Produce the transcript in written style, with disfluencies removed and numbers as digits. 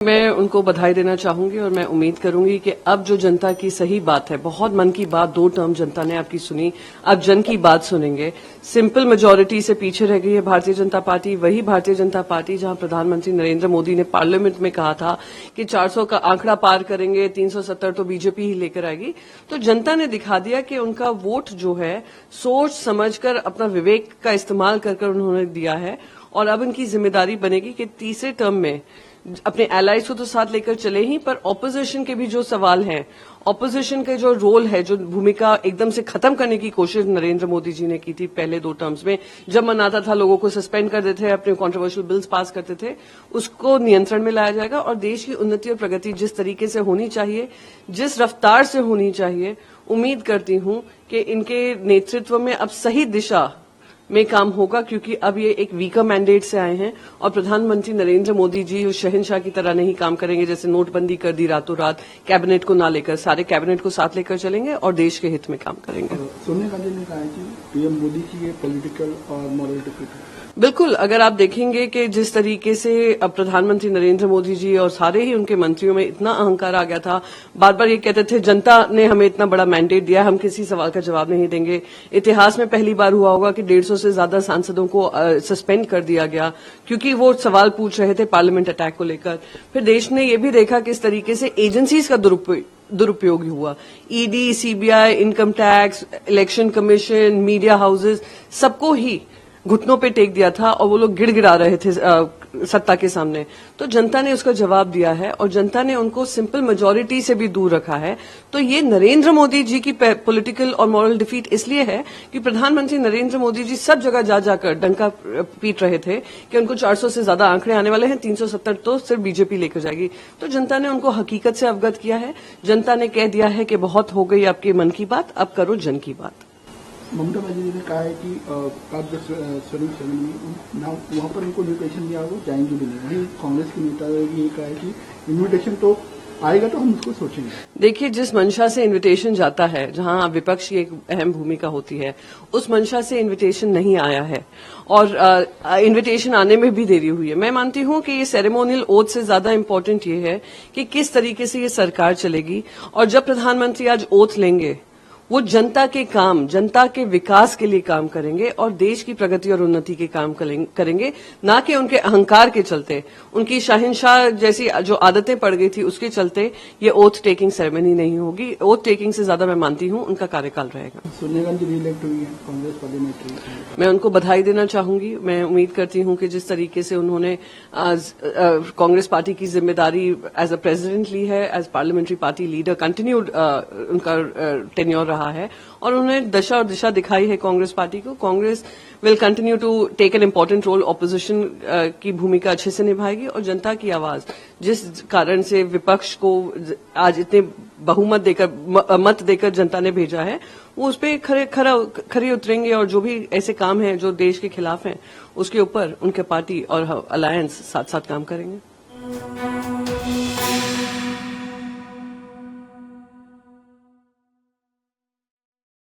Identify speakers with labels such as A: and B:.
A: मैं उनको बधाई देना चाहूंगी और मैं उम्मीद करूंगी कि अब जो जनता की सही बात है, बहुत मन की बात 2 टर्म जनता ने आपकी सुनी, अब जन की बात सुनेंगे। सिंपल मेजॉरिटी से पीछे रह गई है भारतीय जनता पार्टी, वही भारतीय जनता पार्टी जहां प्रधानमंत्री नरेंद्र मोदी ने पार्लियामेंट में कहा था कि 400 का आंकड़ा पार करेंगे, 370 तो बीजेपी ही लेकर आएगी। तो जनता ने दिखा दिया कि उनका वोट जो है सोच समझकर अपना विवेक का इस्तेमाल कर उन्होंने दिया है और अब उनकी जिम्मेदारी बनेगी कि तीसरे टर्म में अपने एलाइज को तो साथ लेकर चले ही, पर ऑपोजिशन के भी जो सवाल हैं, ऑपोजिशन का जो रोल है, जो भूमिका एकदम से खत्म करने की कोशिश नरेंद्र मोदी जी ने की थी पहले 2 टर्म्स में, जब मन आता था लोगों को सस्पेंड कर देते थे, अपने कंट्रोवर्शियल बिल्स पास करते थे, उसको नियंत्रण में लाया जाएगा और देश की उन्नति और प्रगति जिस तरीके से होनी चाहिए, जिस रफ्तार से होनी चाहिए, उम्मीद करती हूं कि इनके नेतृत्व में अब सही दिशा में काम होगा, क्योंकि अब ये एक वीकर मैंडेट से आए हैं और प्रधानमंत्री नरेंद्र मोदी जी उस शहंशाह की तरह नहीं काम करेंगे जैसे नोटबंदी कर दी रातों रात, कैबिनेट को ना लेकर, सारे कैबिनेट को साथ लेकर चलेंगे और देश के हित में काम करेंगे।
B: सोनिया गांधी ने कहा है कि पीएम मोदी की ये पॉलिटिकल और मॉरल डिफीट है।
A: बिल्कुल, अगर आप देखेंगे कि जिस तरीके से अब प्रधानमंत्री नरेंद्र मोदी जी और सारे ही उनके मंत्रियों में इतना अहंकार आ गया था, बार बार ये कहते थे जनता ने हमें इतना बड़ा मैंडेट दिया, हम किसी सवाल का जवाब नहीं देंगे। इतिहास में पहली बार हुआ होगा कि 150 से ज्यादा सांसदों को सस्पेंड कर दिया गया क्योंकि वो सवाल पूछ रहे थे पार्लियामेंट अटैक को लेकर। फिर देश ने ये भी देखा कि इस तरीके से एजेंसीज का दुरुपयोग हुआ। ED, CBI, income tax, election commission, media houses, सबको ही घुटनों पे टेक दिया था और वो लोग गिड़गिड़ा रहे थे सत्ता के सामने। तो जनता ने उसका जवाब दिया है और जनता ने उनको सिंपल मेजॉरिटी से भी दूर रखा है। तो ये नरेंद्र मोदी जी की पॉलिटिकल और मॉरल डिफीट इसलिए है कि प्रधानमंत्री नरेंद्र मोदी जी सब जगह जा जाकर डंका पीट रहे थे कि उनको 400 से ज्यादा आंकड़े आने वाले हैं, 370 तो सिर्फ बीजेपी लेकर जाएगी। तो जनता ने उनको हकीकत से अवगत किया है। जनता ने कह दिया है कि बहुत हो गई आपके मन की बात, अब करो जन की बात।
B: ममता बनर्जी ने कहा है कि आप जब स्वरूप सदन में वहां पर उनको इन्विटेशन दिया वो जाएंगे भी नहीं। वहीं कांग्रेस के नेता ने ये कहा है कि इन्विटेशन तो आएगा तो हम उसको सोचेंगे।
A: देखिए, जिस मंशा से इन्विटेशन जाता है, जहां विपक्ष की एक अहम भूमिका होती है, उस मंशा से इन्विटेशन नहीं आया है और इन्विटेशन आने में भी देरी हुई है। मैं मानती हूं कि ये सेरेमोनियल ओथ से ज्यादा इम्पोर्टेंट ये है कि किस तरीके से ये सरकार चलेगी और जब प्रधानमंत्री आज ओथ लेंगे वो जनता के काम, जनता के विकास के लिए काम करेंगे और देश की प्रगति और उन्नति के काम करेंगे, ना कि उनके अहंकार के चलते, उनकी शाहनशाह जैसी जो आदतें पड़ गई थी उसके चलते ये ओथ टेकिंग सेरेमनी नहीं होगी। ओथ टेकिंग से ज्यादा मैं मानती हूं उनका कार्यकाल रहेगा।
B: सोनिया गांधी रीइलेक्ट हुई है कांग्रेस पार्लियामेंट्री।
A: मैं उनको बधाई देना चाहूंगी। मैं उम्मीद करती हूं कि जिस तरीके से उन्होंने कांग्रेस पार्टी की जिम्मेदारी एज अ प्रेसिडेंट ली है, as parliamentary party leader continued उनका टेन्योर रहा है और उन्होंने दशा और दिशा दिखाई है कांग्रेस पार्टी को। Congress will continue to take an important role, opposition की भूमिका अच्छे से निभाएगी और जनता की आवाज जिस कारण से विपक्ष को आज इतने बहुमत देकर, मत देकर जनता ने भेजा है, वो उस पर खरे उतरेंगे और जो भी ऐसे काम हैं जो देश के खिलाफ हैं उसके ऊपर उनके पार्टी और अलायंस साथ साथ काम करेंगे।